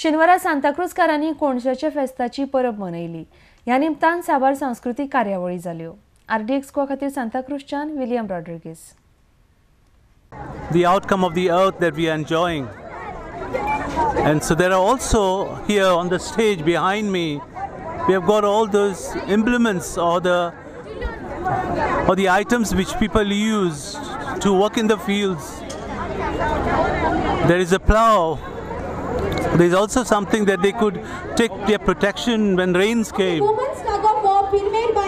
शेनवारा सांताक्रूजकारांनी कोणशाचे फेस्ताची परब मनयली। ह्या निमतान साबार सांस्कृतिक कार्यावळी जाल्यो। RDX खातीर सांताक्रूजच्यान William Rodrigues. The outcome of the earth that we are enjoying, and so there are also here on the stage behind me, we have got all those implements or the items which people use to work in the fields. There is a plow. There is also something that they could take their protection when rains came.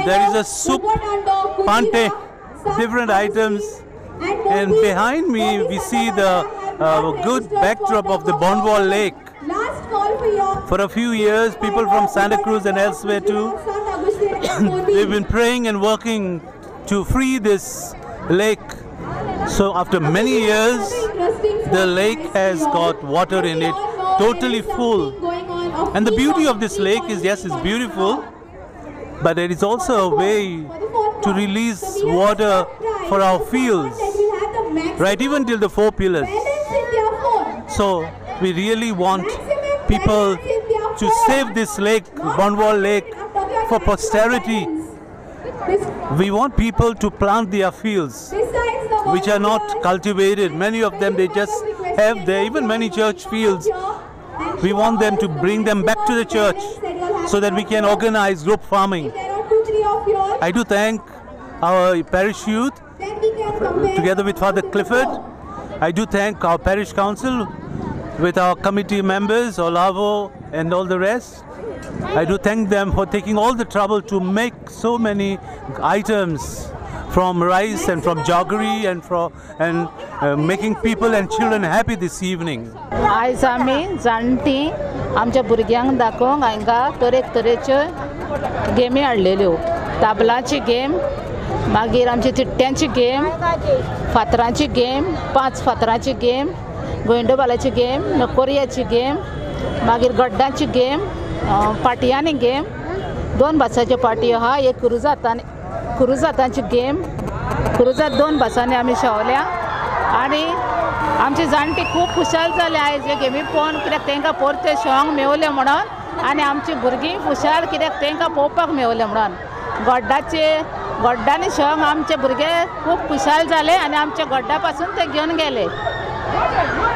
There is a soup, pante, different items, and behind me we see the good backdrop of the Bonwall Lake. For a few years, people from Santa Cruz and elsewhere too, they've been praying and working to free this lake. So after many years, the lake has got water in it, totally full. And the beauty of this lake is, yes, it's beautiful, but there is also a way to release water for our fields, right, even till the 4 pillars. So we really want people to save this lake, Bonwall Lake, for posterity. We want people to plant their fields, which are not cultivated. Many of them, they just have there, even many church fields. We want them to bring them back to the church so that we can organize group farming. I do thank our parish youth together with Father Clifford. I do thank our parish council with our committee members, Olavo and all the rest. I do thank them for taking all the trouble to make so many items from rice and from jaggery and making people and children happy this evening. आज आमी जाणटी आमच्या भुरग्यांक दाखोवंक हांगा तरेच्यो गेमी हाडलेल्यो। ताबलाची game, मागीर आमची चिट्ट्यांची गेम, फातरांची गेम, 5 फातरांची गेम, गोंयडोबालाची गेम, नकोरियाची गेम, मागीर गड्डाची गेम, पाटयांनी गेम, 2 भासाच्यो पाटयो आहा, एक क्रुजातांची गेम, क्रुजात 2 भासांनी आमी शेवल्या आनी आमची जाणटी खूब खुशाल जाले आयज हे गेमी पळोवन, कित्याक तांकां परते शेवंक मेवले म्हणून आनी आमची भुरगीं खुशाल कित्याक तांकां पळोवपाक मेवले म्हणून। गड्डांनी शेवंक आमचे भुरगे खूब खुशाल जाले आनी आमच्या गड्डा पासून ते घेवन गेले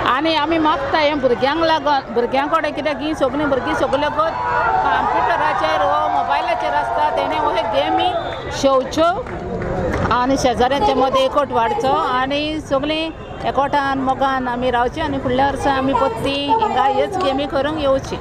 आनी आमी मागता हे भुरग्यांक लागून, भुरग्यां कडेन कित्याक ही सगळीं भुरगीं सगळ्यो कंप्युटराचेर वा मोबायलाचेर आसता, तेणे हो गेमी शेवच्यो आनी शेजाऱ्यांचे मदें एकवट वाडचो आनी सगळीं एकवटान मोगान आमी रावची आनी फुडल्या वर्सा आमी परती हिंगा ह्योच गेमी करूंक येवची।